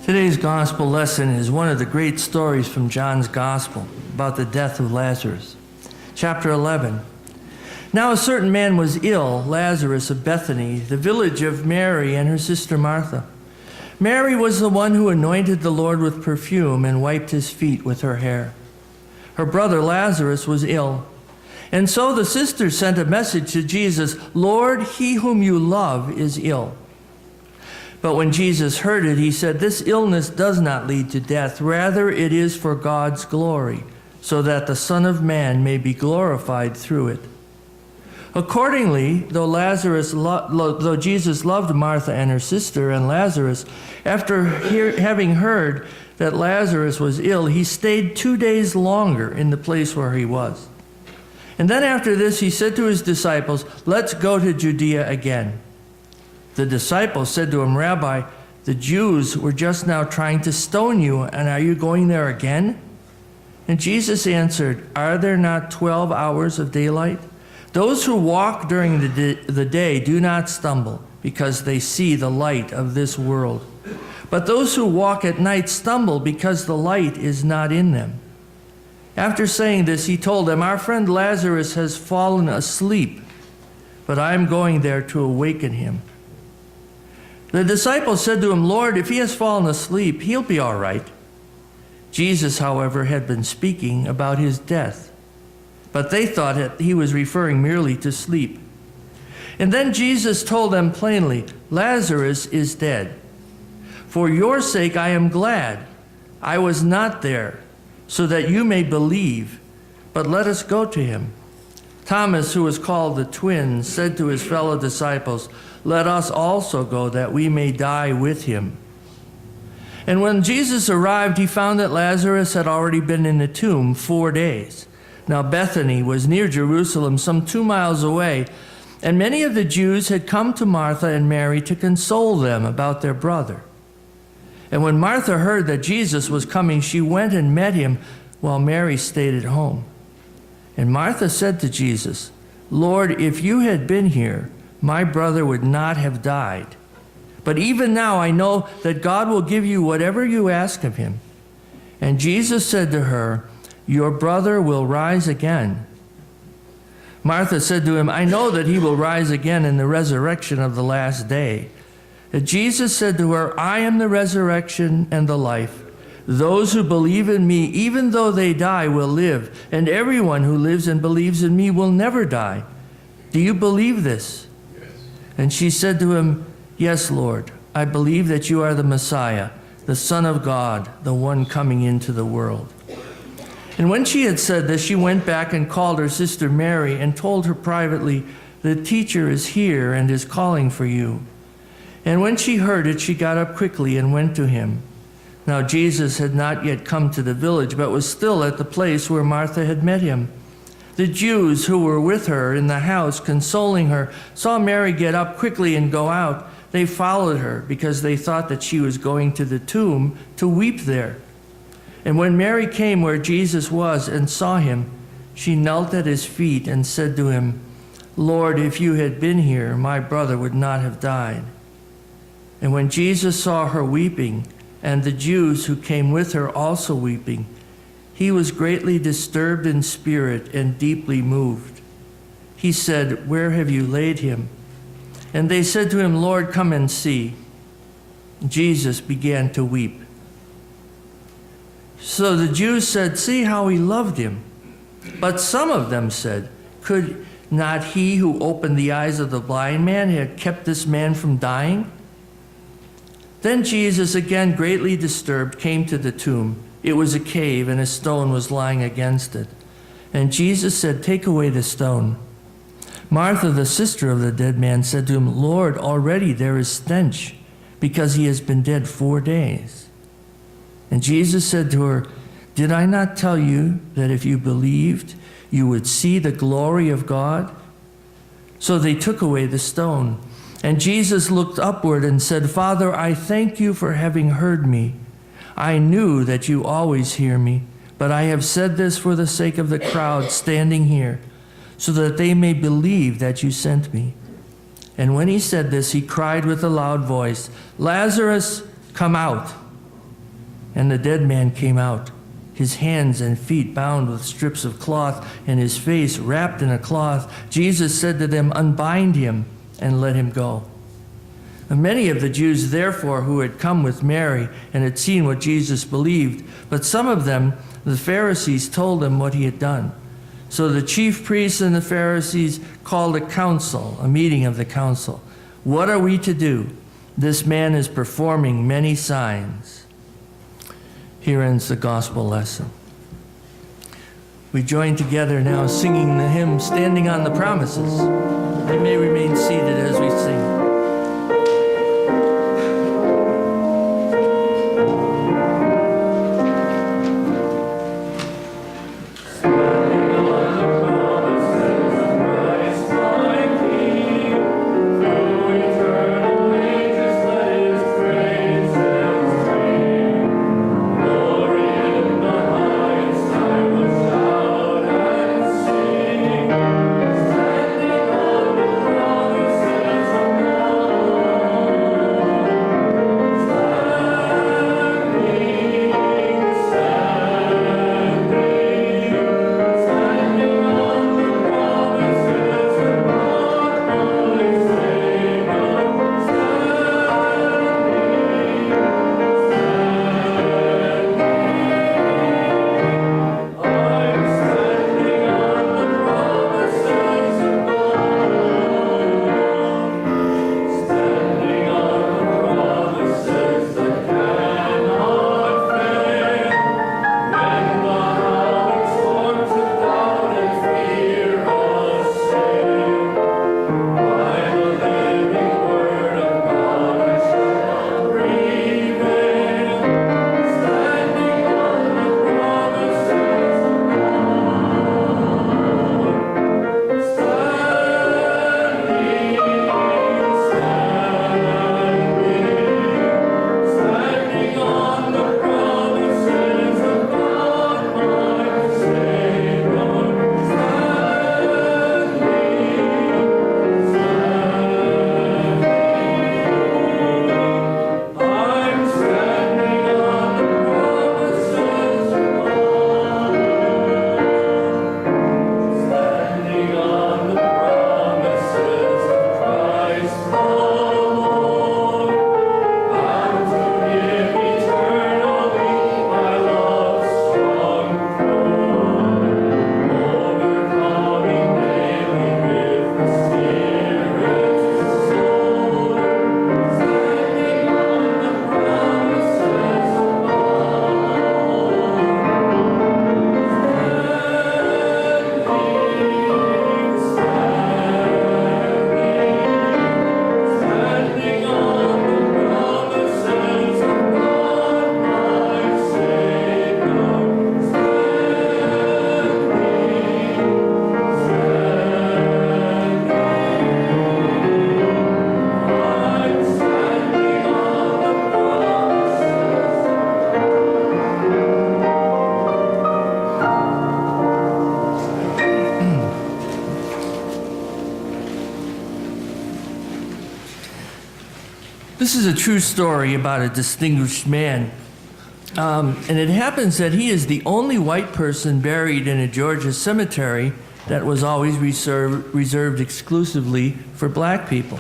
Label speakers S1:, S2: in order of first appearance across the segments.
S1: Today's gospel lesson is one of the great stories from John's gospel about the death of Lazarus. Chapter 11. Now a certain man was ill, Lazarus of Bethany, the village of Mary and her sister Martha. Mary was the one who anointed the Lord with perfume and wiped his feet with her hair. Her brother Lazarus was ill. And so the sisters sent a message to Jesus, "Lord, he whom you love is ill." But when Jesus heard it, he said, "This illness does not lead to death. Rather, it is for God's glory, so that the Son of Man may be glorified through it." Accordingly, though Jesus loved Martha and her sister and Lazarus, after having heard that Lazarus was ill, he stayed 2 days longer in the place where he was. And then after this, he said to his disciples, "Let's go to Judea again." The disciples said to him, "Rabbi, the Jews were just now trying to stone you, and are you going there again?" And Jesus answered, "Are there not 12 hours of daylight? Those who walk during the day do not stumble, because they see the light of this world. But those who walk at night stumble, because the light is not in them." After saying this, he told them, "Our friend Lazarus has fallen asleep, but I am going there to awaken him." The disciples said to him, "Lord, if he has fallen asleep, he'll be all right." Jesus, however, had been speaking about his death, but they thought that he was referring merely to sleep. And then Jesus told them plainly, "Lazarus is dead. For your sake I am glad I was not there, so that you may believe, but let us go to him." Thomas, who was called the Twin, said to his fellow disciples, "Let us also go, that we may die with him." And when Jesus arrived, he found that Lazarus had already been in the tomb 4 days. Now Bethany was near Jerusalem, some 2 miles away, and many of the Jews had come to Martha and Mary to console them about their brother. And when Martha heard that Jesus was coming, she went and met him, while Mary stayed at home. And Martha said to Jesus, "Lord, if you had been here, my brother would not have died. But even now I know that God will give you whatever you ask of him." And Jesus said to her, "Your brother will rise again." Martha said to him, "I know that he will rise again in the resurrection of the last day." And Jesus said to her, "I am the resurrection and the life. Those who believe in me, even though they die, will live, and everyone who lives and believes in me will never die. Do you believe this?" Yes. And she said to him, "Yes, Lord, I believe that you are the Messiah, the Son of God, the one coming into the world." And when she had said this, she went back and called her sister Mary and told her privately, "The teacher is here and is calling for you." And when she heard it, she got up quickly and went to him. Now Jesus had not yet come to the village, but was still at the place where Martha had met him. The Jews who were with her in the house, consoling her, saw Mary get up quickly and go out. They followed her, because they thought that she was going to the tomb to weep there. And when Mary came where Jesus was and saw him, she knelt at his feet and said to him, "Lord, if you had been here, my brother would not have died." And when Jesus saw her weeping, and the Jews who came with her also weeping, he was greatly disturbed in spirit and deeply moved. He said, "Where have you laid him?" And they said to him, "Lord, come and see." Jesus began to weep. So the Jews said, "See how he loved him." But some of them said, "Could not he who opened the eyes of the blind man have kept this man from dying?" Then Jesus, again greatly disturbed, came to the tomb. It was a cave, and a stone was lying against it. And Jesus said, "Take away the stone." Martha, the sister of the dead man, said to him, "Lord, already there is stench, because he has been dead 4 days." And Jesus said to her, "Did I not tell you that if you believed, you would see the glory of God?" So they took away the stone. And Jesus looked upward and said, "Father, I thank you for having heard me. I knew that you always hear me, but I have said this for the sake of the crowd standing here, so that they may believe that you sent me." And when he said this, he cried with a loud voice, "Lazarus, come out." And the dead man came out, his hands and feet bound with strips of cloth, and his face wrapped in a cloth. Jesus said to them, "Unbind him and let him go." And many of the Jews, therefore, who had come with Mary and had seen what Jesus believed, but some of them, the Pharisees, told him what he had done. So the chief priests and the Pharisees called a meeting of the council. "What are we to do? This man is performing many signs." Here ends the gospel lesson. We join together now singing the hymn, "Standing on the Promises." You may remain seated as we sing. This is a true story about a distinguished man. And it happens that he is the only white person buried in a Georgia cemetery that was always reserved exclusively for black people.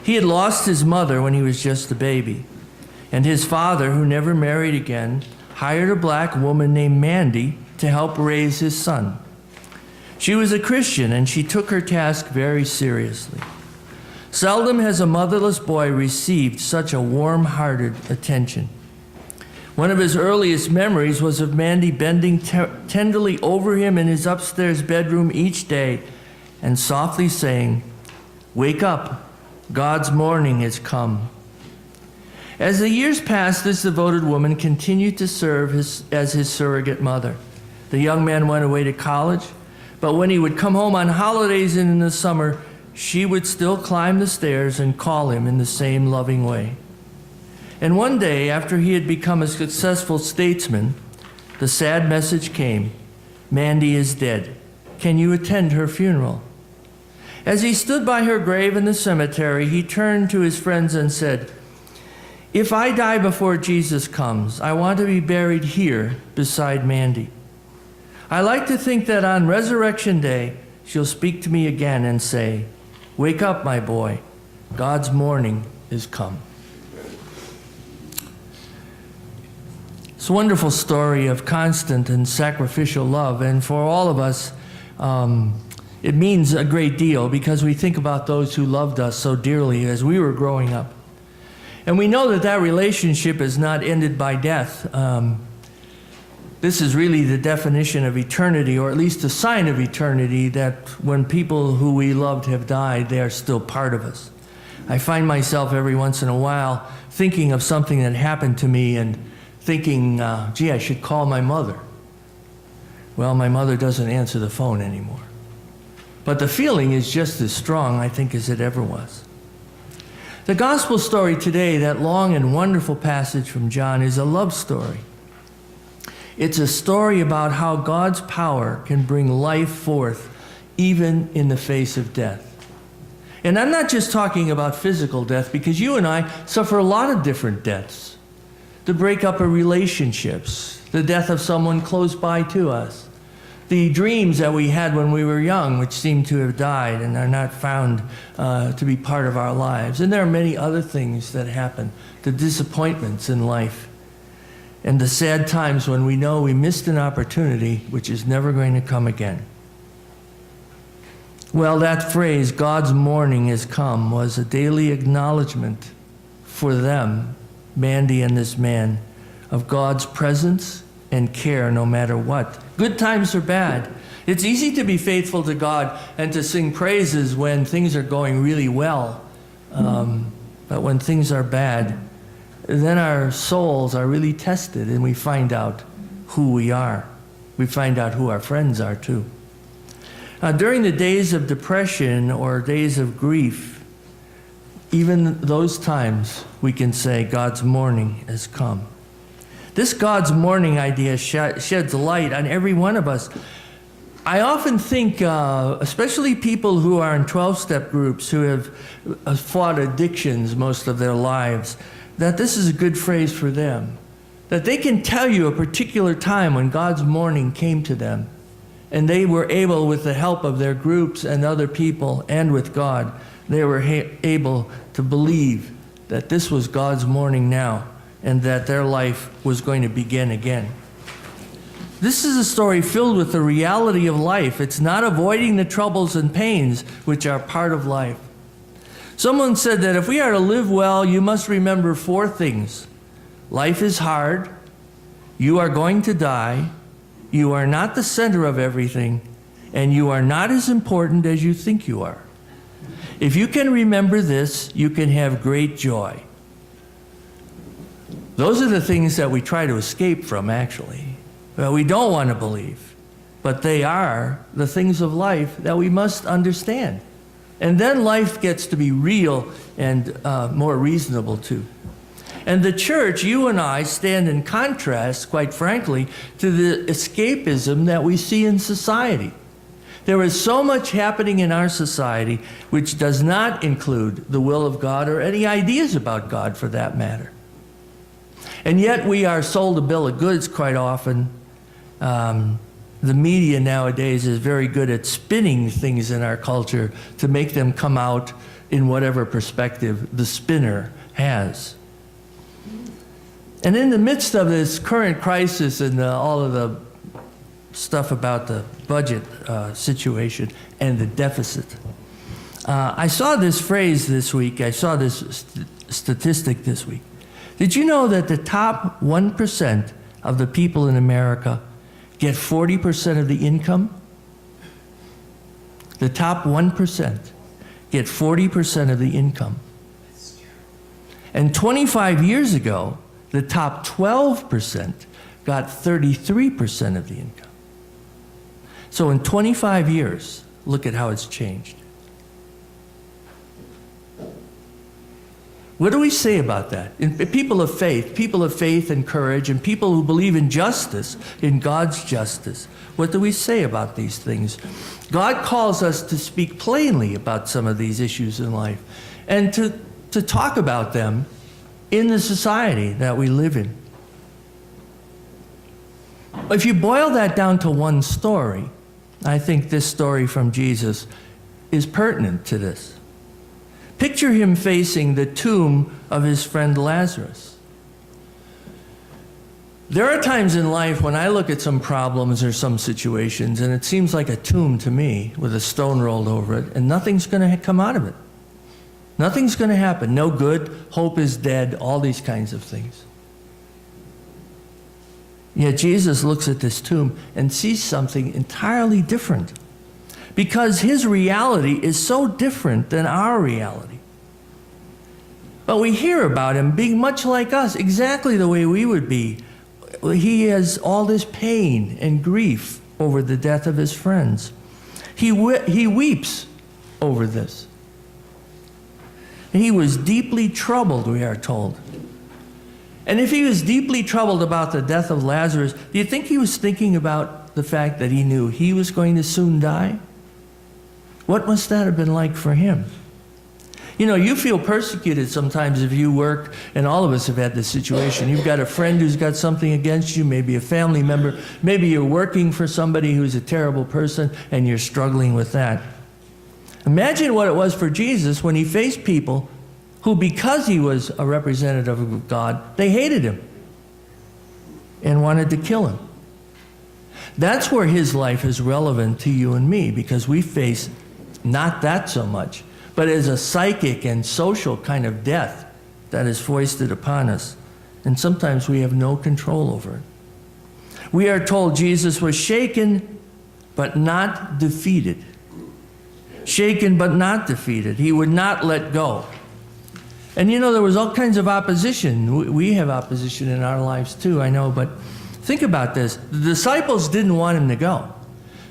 S1: He had lost his mother when he was just a baby, and his father, who never married again, hired a black woman named Mandy to help raise his son. She was a Christian, and she took her task very seriously. Seldom has a motherless boy received such a warm-hearted attention. One of his earliest memories was of Mandy bending tenderly over him in his upstairs bedroom each day and softly saying, "Wake up, God's morning has come." As the years passed, this devoted woman continued to serve as his surrogate mother. The young man went away to college, but when he would come home on holidays and in the summer, she would still climb the stairs and call him in the same loving way. And one day, after he had become a successful statesman, the sad message came, "Mandy is dead. Can you attend her funeral?" As he stood by her grave in the cemetery, he turned to his friends and said, If I die before Jesus comes, I want to be buried here beside Mandy. I like to think that on Resurrection Day, she'll speak to me again and say, "Wake up, my boy. God's morning is come." It's a wonderful story of constant and sacrificial love, and for all of us, it means a great deal because we think about those who loved us so dearly as we were growing up. And we know that that relationship is not ended by death. This is really the definition of eternity, or at least a sign of eternity, that when people who we loved have died, they are still part of us. I find myself every once in a while thinking of something that happened to me and thinking, gee, I should call my mother. Well, my mother doesn't answer the phone anymore. But the feeling is just as strong, I think, as it ever was. The gospel story today, that long and wonderful passage from John, is a love story. It's a story about how God's power can bring life forth even in the face of death. And I'm not just talking about physical death, because you and I suffer a lot of different deaths. The breakup of relationships, the death of someone close by to us, the dreams that we had when we were young, which seem to have died and are not found to be part of our lives. And there are many other things that happen, the disappointments in life, and the sad times when we know we missed an opportunity which is never going to come again. Well, that phrase, "God's morning is come," was a daily acknowledgement for them, Mandy and this man, of God's presence and care no matter what. Good times or bad. It's easy to be faithful to God and to sing praises when things are going really well. But when things are bad, then our souls are really tested and we find out who we are. We find out who our friends are too. During the days of depression or days of grief, even those times we can say God's morning has come. This God's morning idea sheds light on every one of us. I often think, especially people who are in 12-step groups who have fought addictions most of their lives, that this is a good phrase for them. That they can tell you a particular time when God's morning came to them, and they were able, with the help of their groups and other people and with God, they were able to believe that this was God's morning now, and that their life was going to begin again. This is a story filled with the reality of life. It's not avoiding the troubles and pains which are part of life. Someone said that if we are to live well, you must remember 4 things. Life is hard. You are going to die. You are not the center of everything. And you are not as important as you think you are. If you can remember this, you can have great joy. Those are the things that we try to escape from, actually. Well, we don't want to believe, but they are the things of life that we must understand. And then life gets to be real and more reasonable too. And the church, you and I, stand in contrast, quite frankly, to the escapism that we see in society. There is so much happening in our society which does not include the will of God or any ideas about God for that matter. And yet we are sold a bill of goods quite often. The media nowadays is very good at spinning things in our culture to make them come out in whatever perspective the spinner has. And in the midst of this current crisis and all of the stuff about the budget situation and the deficit, I saw this phrase this week. I saw this statistic this week. Did you know that the top 1% of the people in America get 40% of the income? The top 1% get 40% of the income. And 25 years ago, the top 12% got 33% of the income. So in 25 years, look at how it's changed. What do we say about that? People of faith and courage, and people who believe in justice, in God's justice, what do we say about these things? God calls us to speak plainly about some of these issues in life and to talk about them in the society that we live in. If you boil that down to one story, I think this story from Jesus is pertinent to this. Picture him facing the tomb of his friend Lazarus. There are times in life when I look at some problems or some situations and it seems like a tomb to me with a stone rolled over it, and nothing's going to come out of it. Nothing's going to happen. No good, hope is dead, all these kinds of things. Yet Jesus looks at this tomb and sees something entirely different, because his reality is so different than our reality. But we hear about him being much like us, exactly the way we would be. He has all this pain and grief over the death of his friends. He weeps over this. He was deeply troubled, we are told. And if he was deeply troubled about the death of Lazarus, do you think he was thinking about the fact that he knew he was going to soon die? What must that have been like for him? You know, you feel persecuted sometimes if you work, and all of us have had this situation. You've got a friend who's got something against you, maybe a family member. Maybe you're working for somebody who's a terrible person, and you're struggling with that. Imagine what it was for Jesus when he faced people who, because he was a representative of God, they hated him and wanted to kill him. That's where his life is relevant to you and me, because we face not that so much, but as a psychic and social kind of death that is foisted upon us. And sometimes we have no control over it. We are told Jesus was shaken, but not defeated. Shaken, but not defeated. He would not let go. And you know, there was all kinds of opposition. We have opposition in our lives too, I know, but think about this. The disciples didn't want him to go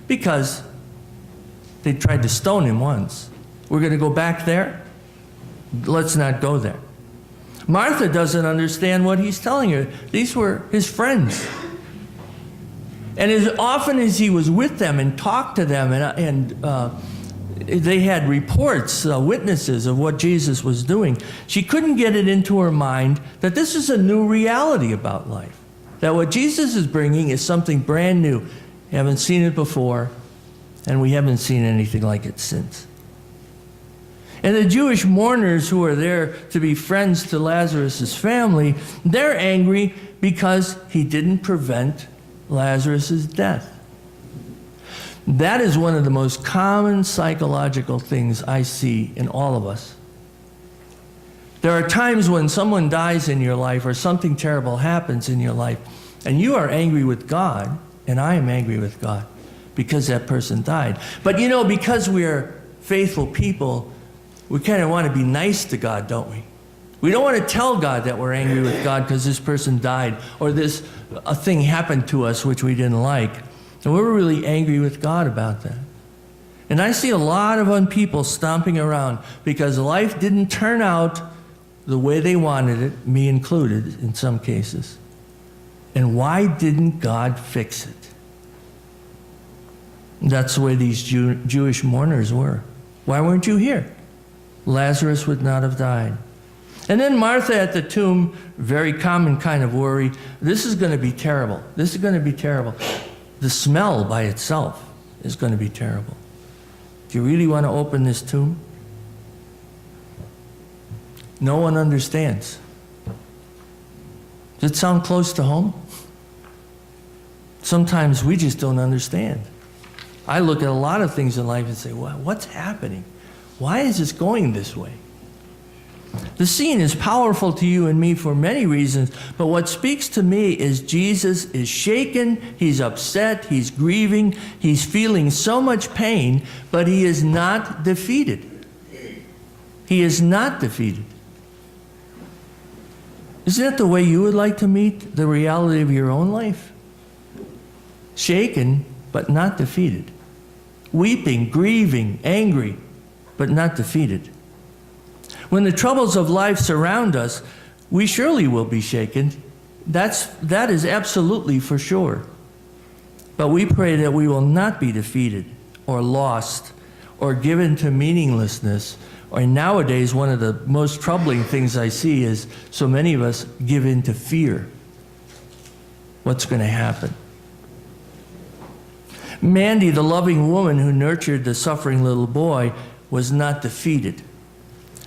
S1: because they tried to stone him once. We're going to go back there? Let's not go there. Martha doesn't understand what he's telling her. These were his friends. And as often as he was with them and talked to them, and they had reports, witnesses of what Jesus was doing, she couldn't get it into her mind that this is a new reality about life. That what Jesus is bringing is something brand new. You haven't seen it before, and we haven't seen anything like it since. And the Jewish mourners who are there to be friends to Lazarus' family, they're angry because he didn't prevent Lazarus' death. That is one of the most common psychological things I see in all of us. There are times when someone dies in your life or something terrible happens in your life, and you are angry with God, and I am angry with God because that person died. But you know, because we are faithful people, we kind of want to be nice to God, don't we? We don't want to tell God that we're angry with God because this person died or a thing happened to us which we didn't like. And we're really angry with God about that. And I see a lot of people stomping around because life didn't turn out the way they wanted it, me included in some cases. And why didn't God fix it? That's the way these Jewish mourners were. Why weren't you here? Lazarus would not have died. And then Martha at the tomb, very common kind of worry. This is going to be terrible. This is going to be terrible. The smell by itself is going to be terrible. Do you really want to open this tomb? No one understands. Does it sound close to home? Sometimes we just don't understand. I look at a lot of things in life and say, well, what's happening? Why is this going this way? The scene is powerful to you and me for many reasons, but what speaks to me is Jesus is shaken, he's upset, he's grieving, he's feeling so much pain, but he is not defeated. He is not defeated. Isn't that the way you would like to meet the reality of your own life? Shaken, but not defeated. Weeping, grieving, angry, but not defeated. When the troubles of life surround us, we surely will be shaken. That is absolutely for sure. But we pray that we will not be defeated or lost or given to meaninglessness. Or nowadays, one of the most troubling things I see is so many of us give in to fear. What's going to happen? Mandy, the loving woman who nurtured the suffering little boy, was not defeated.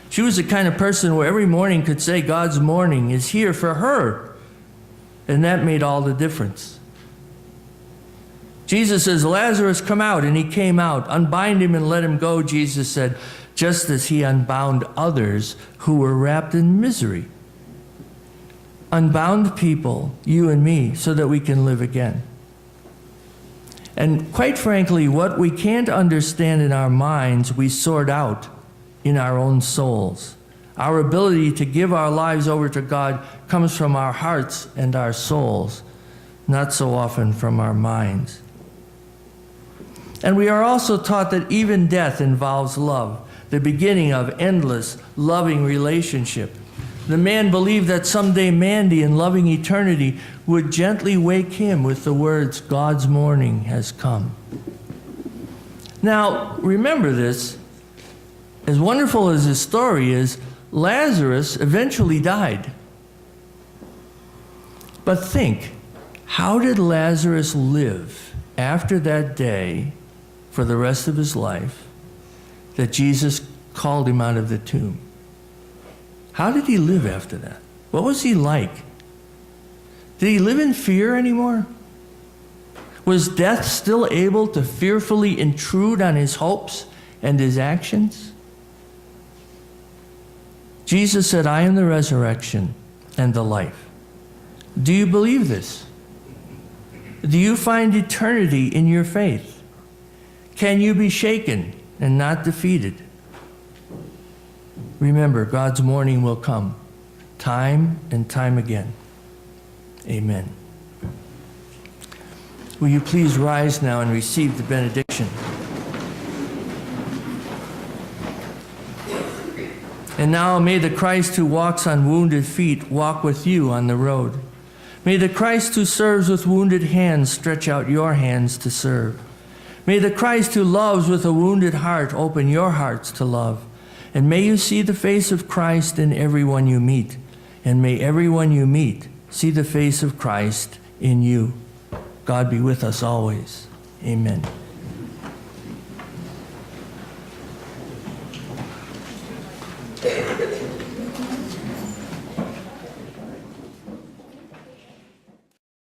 S1: She was the kind of person who every morning could say God's morning is here for her. And that made all the difference. Jesus says, Lazarus, come out. And he came out. Unbind him and let him go, Jesus said, just as he unbound others who were wrapped in misery. Unbound people, you and me, so that we can live again. And quite frankly, what we can't understand in our minds, we sort out in our own souls. Our ability to give our lives over to God comes from our hearts and our souls, not so often from our minds. And we are also taught that even death involves love, the beginning of endless, loving relationship. The man believed that someday Mandy, in loving eternity, would gently wake him with the words, God's morning has come. Now, remember this. As wonderful as his story is, Lazarus eventually died. But think, how did Lazarus live after that day for the rest of his life that Jesus called him out of the tomb? How did he live after that? What was he like? Did he live in fear anymore? Was death still able to fearfully intrude on his hopes and his actions? Jesus said, I am the resurrection and the life. Do you believe this? Do you find eternity in your faith? Can you be shaken and not defeated? Remember, God's morning will come, time and time again. Amen. Will you please rise now and receive the benediction? And now may the Christ who walks on wounded feet walk with you on the road. May the Christ who serves with wounded hands stretch out your hands to serve. May the Christ who loves with a wounded heart open your hearts to love. And may you see the face of Christ in everyone you meet. And may everyone you meet see the face of Christ in you. God be with us always. Amen.